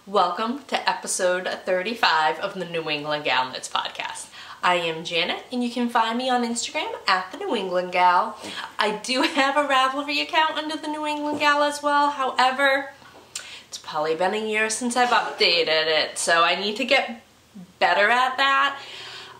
Welcome to episode 35 of the New England Gal Knits podcast. I am Janet, and you can find me on Instagram at the New England Gal. I do have a Ravelry account under the New England Gal as well. However, it's probably been a year since I've updated it, so I need to get better at that.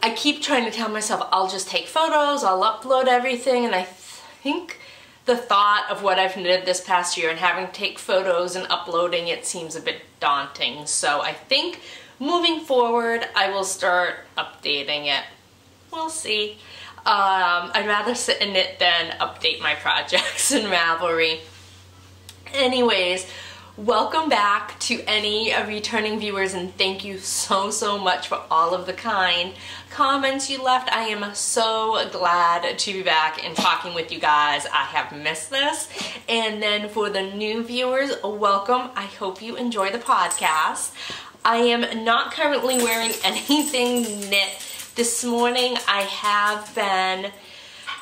I keep trying to tell myself I'll just take photos, I'll upload everything, and I think the thought of what I've knitted this past year and having to take photos and uploading it seems a bit daunting. So I think moving forward I will start updating it. We'll see. I'd rather sit and knit than update my projects in Ravelry. Anyways, welcome back to any returning viewers, and thank you so much for all of the kind comments you left. I am so glad to be back and talking with you guys. I have missed this. And then for the new viewers, welcome. I hope you enjoy the podcast. I am not currently wearing anything knit. This morning I have been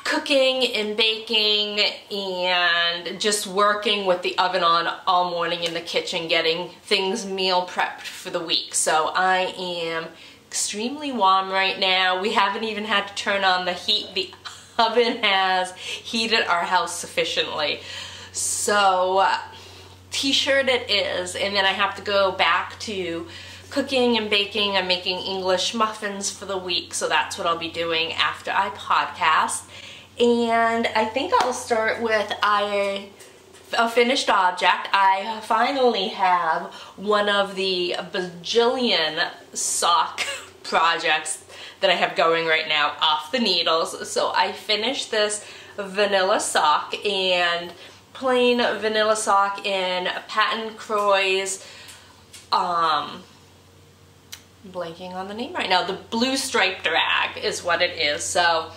cooking and baking and just working with the oven on all morning in the kitchen, getting things meal prepped for the week. So I am extremely warm right now. We haven't even had to turn on the heat. The oven has heated our house sufficiently. So t-shirt it is, and then I have to go back to cooking and baking. I'm making English muffins for the week, so that's what I'll be doing after I podcast. And I think I'll start with a finished object. I finally have one of the bajillion sock projects that I have going right now off the needles. So I finished this vanilla sock, and plain vanilla sock in Pattern Croy's, I'm blanking on the name right now, the blue striped rag is what it is. So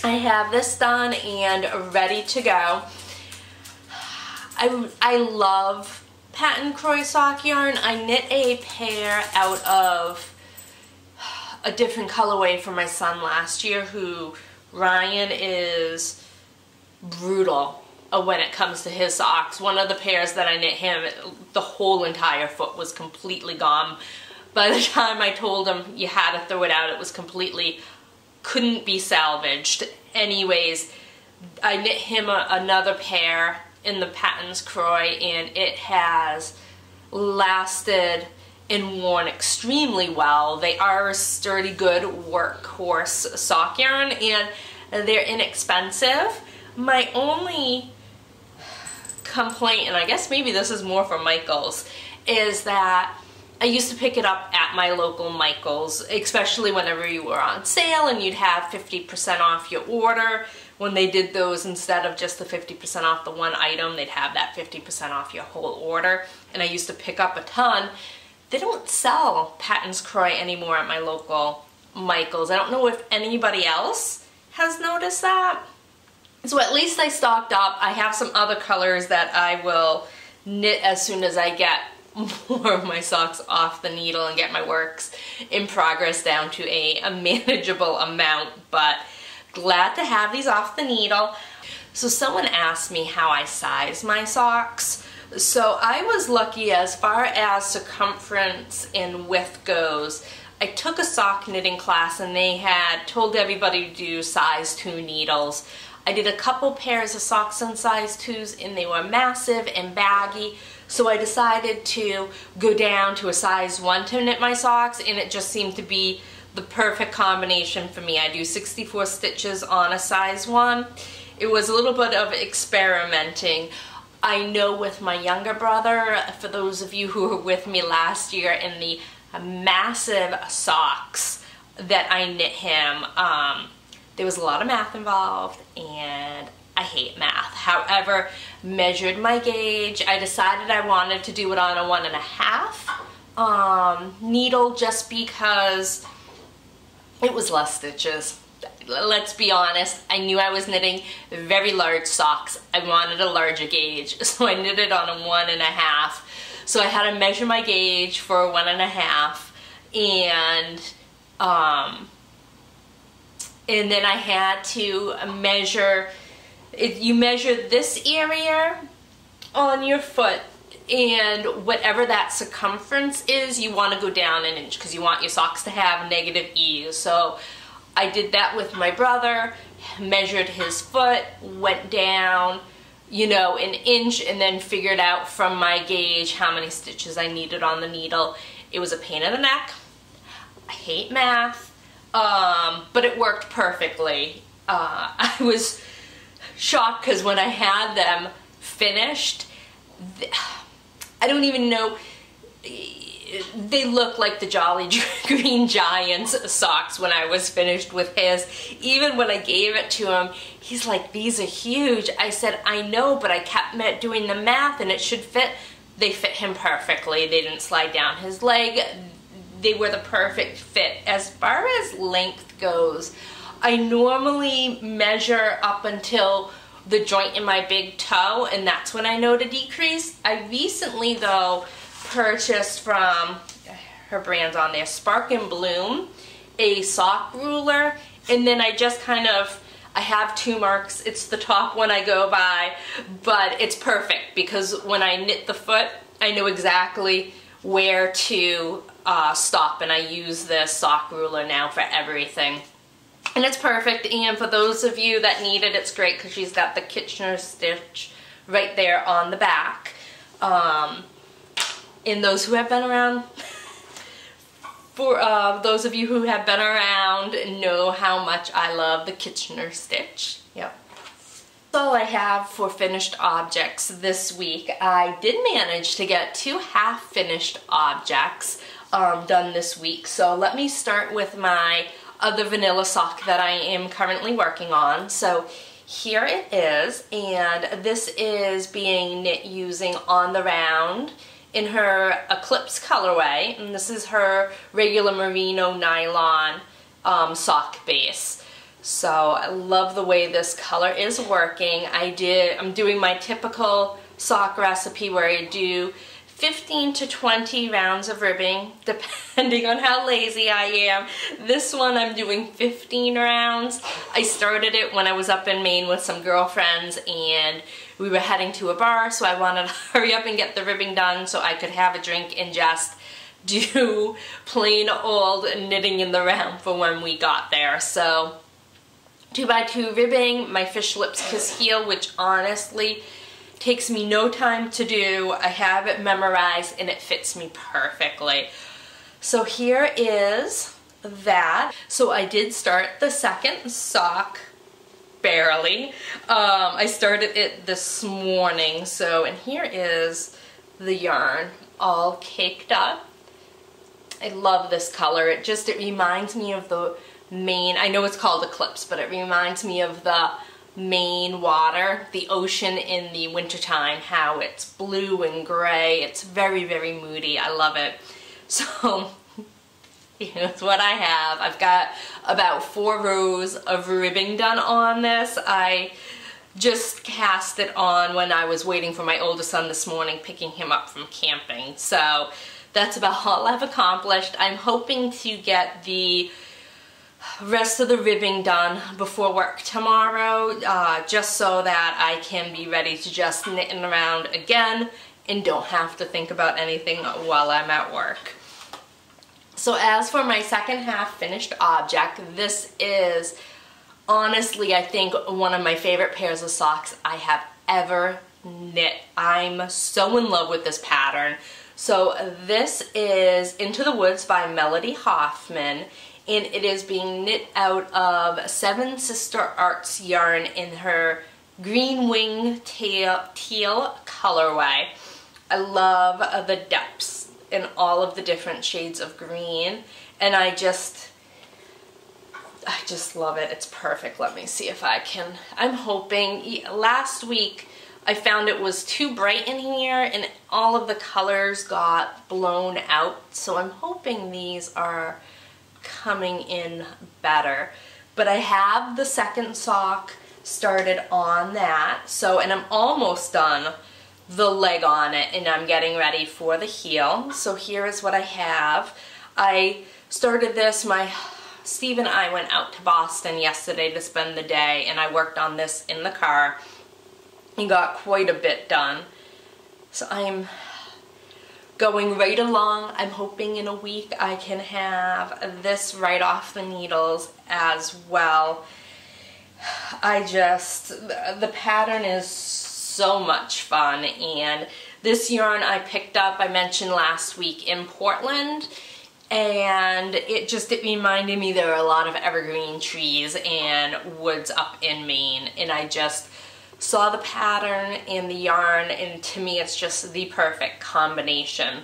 I have this done and ready to go. I love Pattern Croy sock yarn. I knit a pair out of a different colorway for my son last year, who Ryan is brutal when it comes to his socks. One of the pairs that I knit him, the whole entire foot was completely gone. By the time I told him you had to throw it out, it was completely, couldn't be salvaged. Anyways, I knit him another pair in the Pattern Croy, and it has lasted and worn extremely well. They are a sturdy, good workhorse sock yarn, and they're inexpensive. My only complaint, and I guess maybe this is more for Michaels, is that I used to pick it up at my local Michaels, especially whenever you were on sale and you'd have 50% off your order. When they did those, instead of just the 50% off the one item, they'd have that 50% off your whole order. And I used to pick up a ton. They don't sell Pattern Croy anymore at my local Michaels. I don't know if anybody else has noticed that. So at least I stocked up. I have some other colors that I will knit as soon as I get more of my socks off the needle and get my works in progress down to a manageable amount, but glad to have these off the needle. So someone asked me how I size my socks. So I was lucky as far as circumference and width goes. I took a sock knitting class and they had told everybody to do size 2 needles. I did a couple pairs of socks in size 2s and they were massive and baggy. So I decided to go down to a size 1 to knit my socks, and it just seemed to be the perfect combination for me. I do 64 stitches on a size 1. It was a little bit of experimenting. I know with my younger brother, for those of you who were with me last year in the massive socks that I knit him, there was a lot of math involved, and I hate math. However, measured my gauge. I decided I wanted to do it on a 1.5 needle, just because it was less stitches. Let's be honest, I knew I was knitting very large socks. I wanted a larger gauge, so I knitted on a 1.5. So I had to measure my gauge for a 1.5, and then I had to measure. You measure this area on your foot and whatever that circumference is, you want to go down an inch because you want your socks to have negative ease. So I did that with my brother, measured his foot, went down, you know, an inch, and then figured out from my gauge how many stitches I needed on the needle. It was a pain in the neck. I hate math, but it worked perfectly. I was shocked because when I had them finished, I don't even know, they look like the Jolly Green Giant's socks when I was finished with his. Even when I gave it to him, he's like, these are huge. I said, I know, but I kept doing the math and it should fit. They fit him perfectly. They didn't slide down his leg. They were the perfect fit. As far as length goes, I normally measure up until the joint in my big toe, and that's when I know to decrease. I recently, though, purchased from, her brand's on there, Spark and Bloom, a sock ruler, and then I just kind of, I have 2 marks. It's the top one I go by, but it's perfect because when I knit the foot, I know exactly where to stop, and I use this sock ruler now for everything. And it's perfect, and for those of you that need it, it's great because she's got the Kitchener stitch right there on the back. And those who have been around, for those of you who have been around know how much I love the Kitchener stitch. Yep. That's all I have for finished objects this week. I did manage to get 2 half-finished objects done this week. So let me start with my other vanilla sock that I am currently working on. So here it is, and this is being knit using On the Round in her Eclipse colorway, and this is her regular merino nylon sock base. So I love the way this color is working. I'm doing my typical sock recipe where I do 15 to 20 rounds of ribbing, depending on how lazy I am. This one I'm doing 15 rounds. I started it when I was up in Maine with some girlfriends and we were heading to a bar, so I wanted to hurry up and get the ribbing done so I could have a drink and just do plain old knitting in the round for when we got there. So 2x2 ribbing, my Fish Lips Kiss heel, which honestly takes me no time to do. I have it memorized and it fits me perfectly. So here is that. So I did start the second sock, barely. I started it this morning. So, and here is the yarn all caked up. I love this color. It reminds me of the Maine, I know it's called Eclipse, but it reminds me of the Maine water, the ocean in the wintertime, how it's blue and gray. It's very, very moody. I love it. So here's what I have. I've got about 4 rows of ribbing done on this. I just cast it on when I was waiting for my oldest son this morning, picking him up from camping. So that's about all I've accomplished. I'm hoping to get the rest of the ribbing done before work tomorrow, just so that I can be ready to just knit around again and don't have to think about anything while I'm at work. So as for my second half finished object, this is honestly, I think, one of my favorite pairs of socks I have ever knit. I'm so in love with this pattern. So this is Into the Woods by Melody Hoffman, and it is being knit out of Seven Sister Arts yarn in her Green Wing teal colorway. I love the depths in all of the different shades of green, and I just love it. It's perfect. Let me see if I can. I'm hoping, last week I found it was too bright in here and all of the colors got blown out, so I'm hoping these are coming in better. But I have the second sock started on that, so, and I'm almost done the leg on it, and I'm getting ready for the heel. So here is what I have. I started this, Steve and I went out to Boston yesterday to spend the day, and I worked on this in the car and got quite a bit done. So I'm going right along. I'm hoping in a week I can have this right off the needles as well. The pattern is so much fun, and this yarn I picked up, I mentioned last week, in Portland, and it reminded me there are a lot of evergreen trees and woods up in Maine, and I just saw the pattern and the yarn, and to me it's just the perfect combination.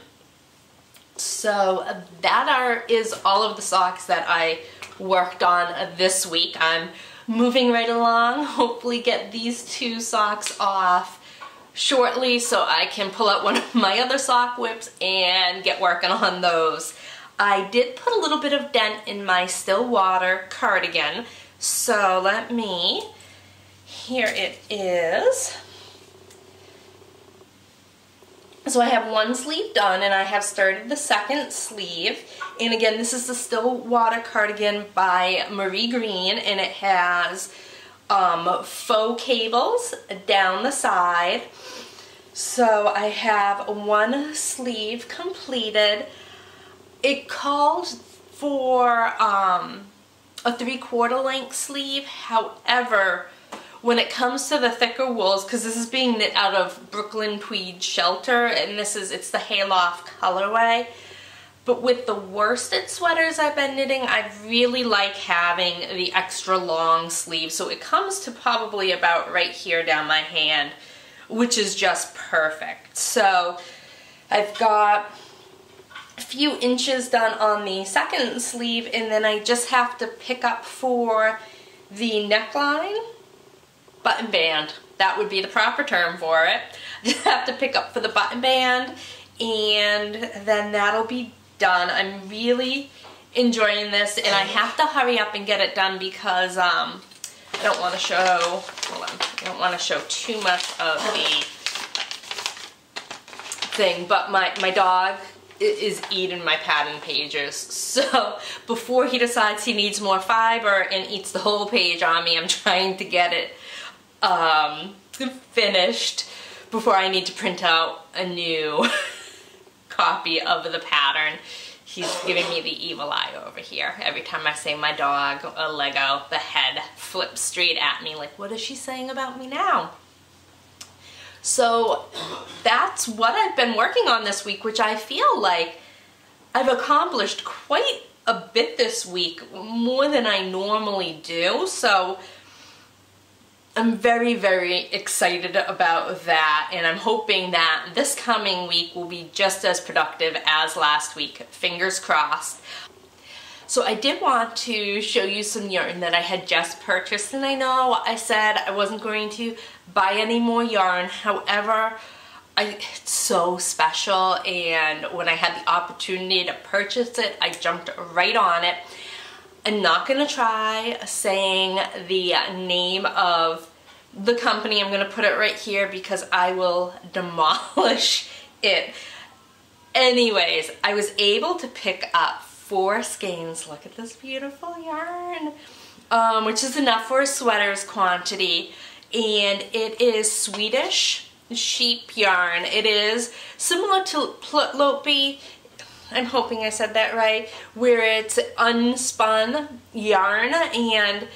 So that is all of the socks that I worked on this week. I'm moving right along, hopefully get these 2 socks off shortly so I can pull out one of my other sock whips and get working on those. I did put a little bit of dent in my Stillwater cardigan, so here it is. So I have one sleeve done, and I have started the second sleeve. And again, this is the Stillwater cardigan by Marie Green, and it has faux cables down the side. So I have one sleeve completed. It calls for a 3/4 length sleeve. However, when it comes to the thicker wools, because this is being knit out of Brooklyn Tweed Shelter, and it's the Hayloft colorway. But with the worsted sweaters I've been knitting, I really like having the extra long sleeve. So it comes to probably about right here down my hand, which is just perfect. So I've got a few inches done on the second sleeve, and then I just have to pick up for the neckline, button band. That would be the proper term for it. Just have to pick up for the button band, and then that'll be done. I'm really enjoying this, and I have to hurry up and get it done because I don't want to show, I don't want to show too much of the thing, but my dog is eating my pattern pages. So before he decides he needs more fiber and eats the whole page on me, I'm trying to get it finished before I need to print out a new copy of the pattern. He's giving me the evil eye over here. Every time I say my dog or Lego, the head flips straight at me like, what is she saying about me now? So that's what I've been working on this week, which I feel like I've accomplished quite a bit this week, more than I normally do. So I'm very, very excited about that, and I'm hoping that this coming week will be just as productive as last week. Fingers crossed. So I did want to show you some yarn that I had just purchased, and I know I said I wasn't going to buy any more yarn. However, it's so special, and when I had the opportunity to purchase it, I jumped right on it. I'm not going to try saying the name of the company. I'm going to put it right here because I will demolish it. Anyways, I was able to pick up 4 skeins. Look at this beautiful yarn, which is enough for a sweater's quantity, and it is Swedish sheep yarn. It is similar to Plötlopi, I'm hoping I said that right, where it's unspun yarn, and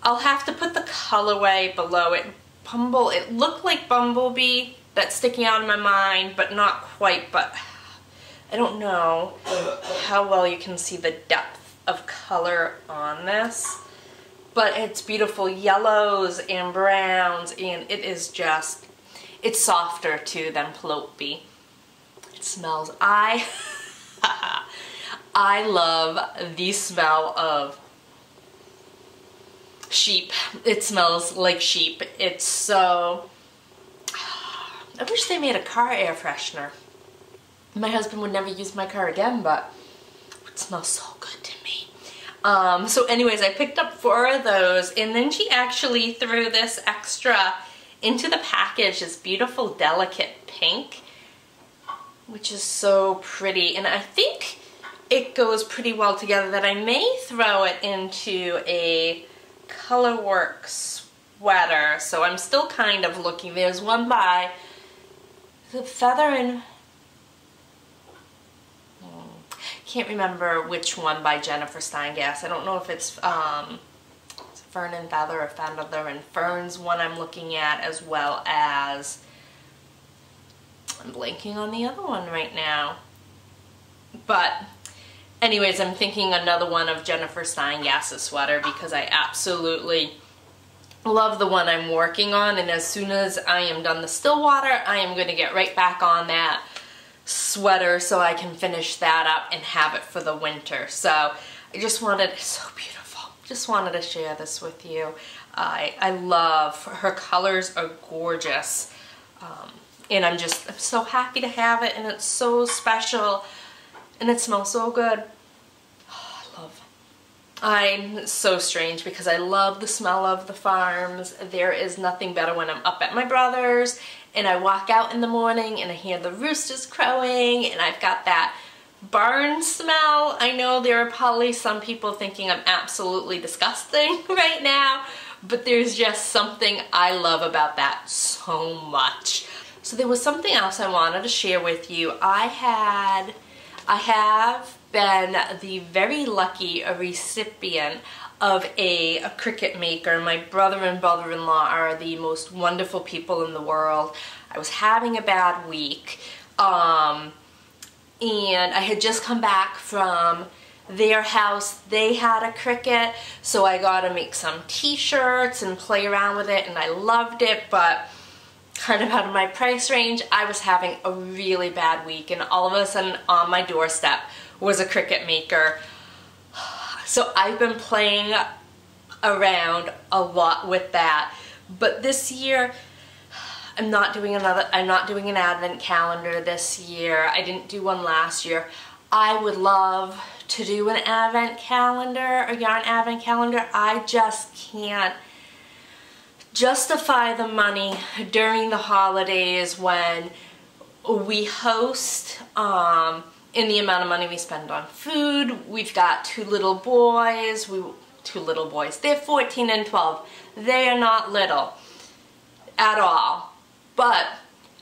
I'll have to put the colorway below it. It looked like Bumblebee, that's sticking out in my mind, but not quite. But I don't know how well you can see the depth of color on this, but it's beautiful yellows and browns, and it is just, it's softer too than Plötlopi. It smells, I love the smell of sheep. It smells like sheep. It's so, I wish they made a car air freshener. My husband would never use my car again, but it smells so good to me. So anyways, I picked up 4 of those, and then she actually threw this extra into the package, this beautiful delicate pink, which is so pretty, and I think it goes pretty well together that I may throw it into a Colorwork sweater. So I'm still kind of looking. There's one by the Feather and can't remember which one by Jennifer Steingass. I don't know if it's Fern and Feather or Feather and Fern's one I'm looking at, as well as, I'm blanking on the other one right now. But anyways, I'm thinking another one of Jennifer Steingass's sweater because I absolutely love the one I'm working on, and as soon as I am done the Stillwater, I am going to get right back on that sweater so I can finish that up and have it for the winter. So I just wanted, it's so beautiful, just wanted to share this with you. I love, her colors are gorgeous, and I'm so happy to have it, and it's so special, and it smells so good. I'm so strange because I love the smell of the farms. There is nothing better when I'm up at my brother's and I walk out in the morning and I hear the roosters crowing and I've got that barn smell. I know there are probably some people thinking I'm absolutely disgusting right now, but there's just something I love about that so much. So there was something else I wanted to share with you. I have been the very lucky recipient of a Cricut maker. My brother and brother-in-law are the most wonderful people in the world. I was having a bad week, and I had just come back from their house. They had a Cricut, so I got to make some t-shirts and play around with it, and I loved it, but kind of out of my price range. I was having a really bad week, and all of a sudden on my doorstep was a Cricut maker. So I've been playing around a lot with that. But this year, I'm not doing an advent calendar this year. I didn't do one last year. I would love to do an advent calendar, a yarn advent calendar. I just can't justify the money during the holidays when we host, in the amount of money we spend on food. We've got two little boys. They're 14 and 12. They are not little at all. But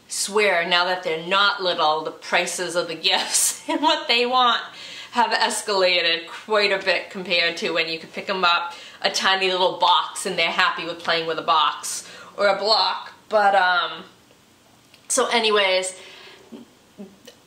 swear, now that they're not little, the prices of the gifts and what they want have escalated quite a bit compared to when you could pick them up a tiny little box and they're happy with playing with a box or a block. But so anyways,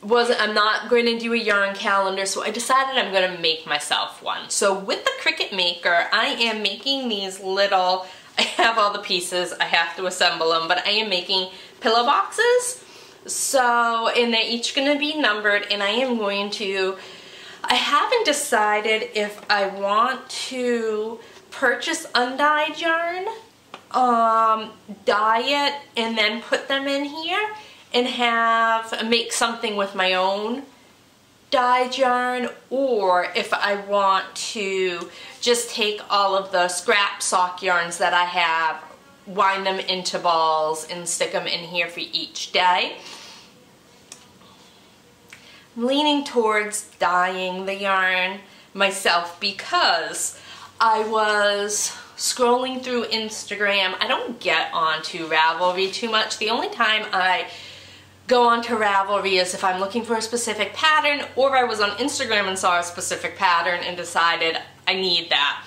I'm not going to do a yarn calendar, so I decided I'm going to make myself one. So with the Cricut maker, I am making these little, I have all the pieces, I have to assemble them, but I am making pillow boxes. So, and they're each going to be numbered, and I am going to, I haven't decided if I want to purchase undyed yarn, dye it, and then put them in here, and make something with my own dyed yarn, or if I want to just take all of the scrap sock yarns that I have, wind them into balls, and stick them in here for each day. I'm leaning towards dyeing the yarn myself because I was scrolling through Instagram. I don't get onto Ravelry too much. The only time I go on to Ravelry is if I'm looking for a specific pattern, or I was on Instagram and saw a specific pattern and decided I need that.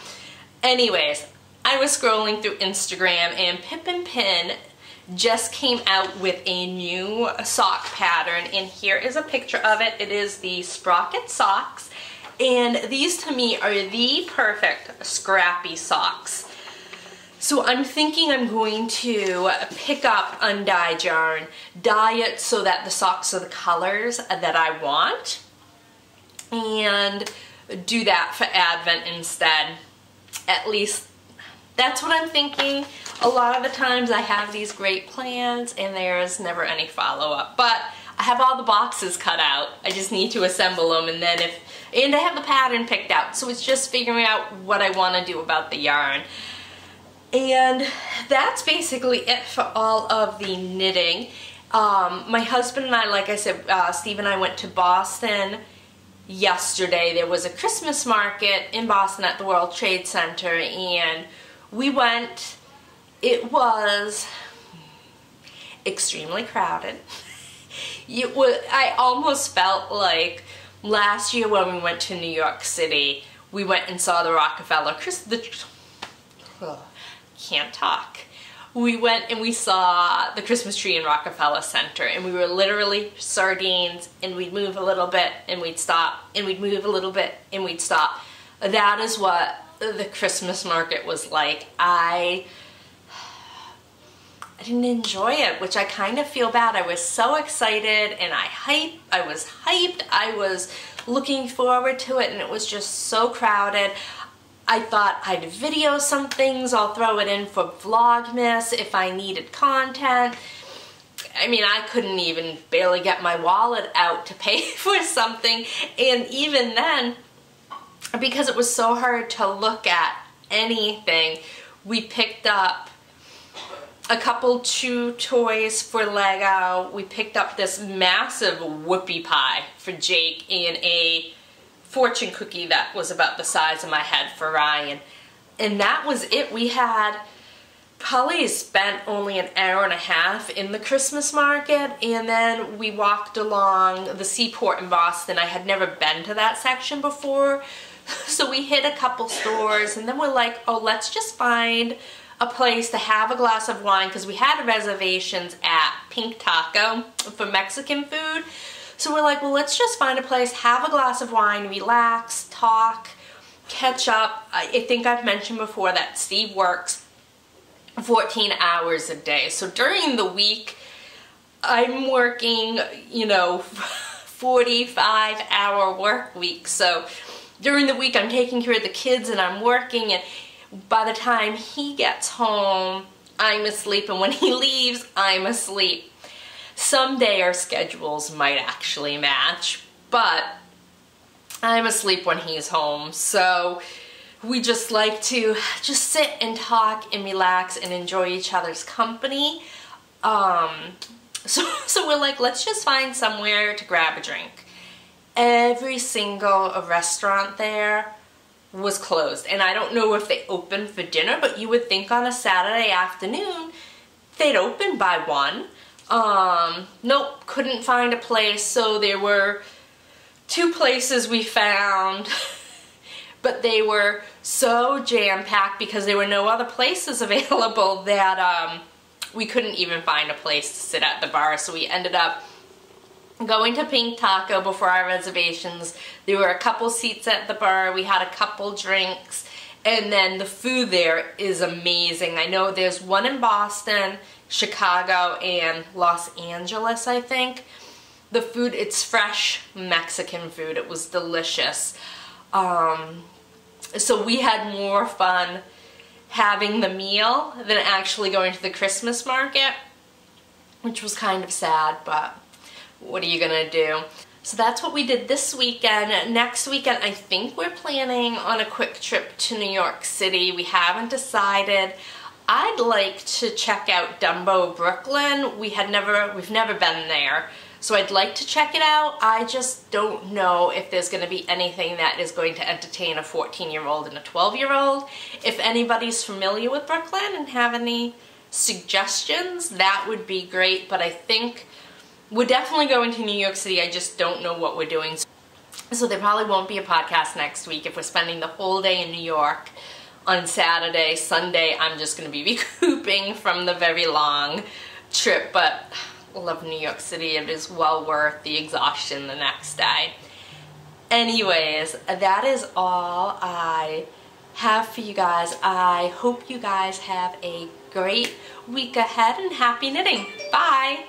Anyways, I was scrolling through Instagram and Pip and Pin just came out with a new sock pattern, and here is a picture of it. It is the Sprocket socks, and these to me are the perfect scrappy socks. So I'm thinking I'm going to pick up undyed yarn, dye it so that the socks are the colors that I want, and do that for Advent instead. At least that's what I'm thinking. A lot of the times I have these great plans and there's never any follow-up, but I have all the boxes cut out. I just need to assemble them, and then I have the pattern picked out, so it's just figuring out what I want to do about the yarn. And that's basically it for all of the knitting. My husband and I, like I said, Steve and I went to Boston yesterday. There was a Christmas market in Boston at the World Trade Center, and we went. It was extremely crowded. I almost felt like last year when we went to New York City, we went and saw the Rockefeller, can't talk. We went and we saw the Christmas tree in Rockefeller Center, and we were literally sardines, and we'd move a little bit and we'd stop, and we'd move a little bit and we'd stop. That is what the Christmas market was like. I didn't enjoy it, which I kind of feel bad. I was so excited and I was hyped. I was looking forward to it, and it was just so crowded. I thought I'd video some things. I'll throw it in for Vlogmas if I needed content. I mean, I couldn't even barely get my wallet out to pay for something, and even then, because it was so hard to look at anything, we picked up a couple chew toys for Lego. We picked up this massive whoopie pie for Jake and a fortune cookie that was about the size of my head for Ryan. And that was it. We had probably spent only an hour and a half in the Christmas market, and then we walked along the Seaport in Boston. I had never been to that section before, so we hit a couple stores, and then we're like, oh, let's just find a place to have a glass of wine, because we had reservations at Pink Taco for Mexican food. So we're like, well, let's just find a place, have a glass of wine, relax, talk, catch up. I think I've mentioned before that Steve works 14 hours a day. So during the week, I'm working, 45-hour work week. So during the week, I'm taking care of the kids and I'm working, and by the time he gets home, I'm asleep, and when he leaves, I'm asleep. Someday our schedules might actually match, but I'm asleep when he's home, so we just like to just sit and talk and relax and enjoy each other's company. So we're like, let's just find somewhere to grab a drink. Every single restaurant there was closed, and I don't know if they opened for dinner, but you would think on a Saturday afternoon they'd open by 1. Nope, couldn't find a place. So there were 2 places we found, but they were so jam-packed because there were no other places available that we couldn't even find a place to sit at the bar. So we ended up going to Pink Taco before our reservations. There were a couple seats at the bar. We had a couple drinks, and then the food there is amazing. I know there's one in Boston, Chicago, and Los Angeles, I think. The food, it's fresh Mexican food. It was delicious. So we had more fun having the meal than actually going to the Christmas market, which was kind of sad, but what are you gonna do? So that's what we did this weekend. Next weekend, I think we're planning on a quick trip to New York City. We haven't decided. I'd like to check out Dumbo, Brooklyn. We've never been there, so I'd like to check it out. I just don't know if there's going to be anything that is going to entertain a 14-year-old and a 12-year-old. If anybody's familiar with Brooklyn and have any suggestions, that would be great. But I think we're definitely going to New York City. I just don't know what we're doing. So there probably won't be a podcast next week if we're spending the whole day in New York. On Saturday, Sunday, I'm just going to be recouping from the very long trip, but I love New York City. It is well worth the exhaustion the next day. Anyways, that is all I have for you guys. I hope you guys have a great week ahead, and happy knitting. Bye!